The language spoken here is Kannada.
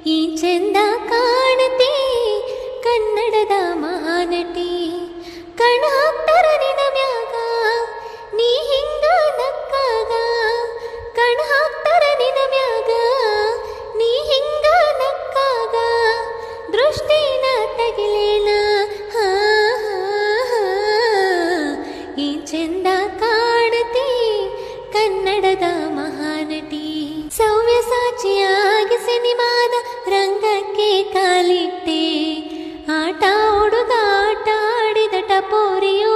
ಈ ಚೆಂದ ಕಾಣತೆ ಕನ್ನಡದ ಮಹಾನಟಿ ಕಣ ಹಾಕ್ತಾರ ನಿನ ಮ್ಯಾಗ ನೀ ಹಿಂಗ ನಕ್ಕಾಗ ಕಣ ಹಾಕ್ತಾರ ನಿನ ಮ್ಯಾಗ ನೀ ಹಿಂಗ ನಕ್ಕಾಗ ದೃಷ್ಟಿನ ತಗಿಲೇನ ಹಾ ಈ ಚೆಂದ ಕಾಣತೆ ಕನ್ನಡದ ಮಹಾನಟಿ ಸವ್ಯಸಾಚಿಯಾಗಿ ಸಿನಿಮಾದ ರಂಗಕ್ಕೆ ಕಾಲಿಟ್ಟೆ ಆಟ ಹುಡುಗಾಟ ಆಡಿದ ಟಪೋರಿಯು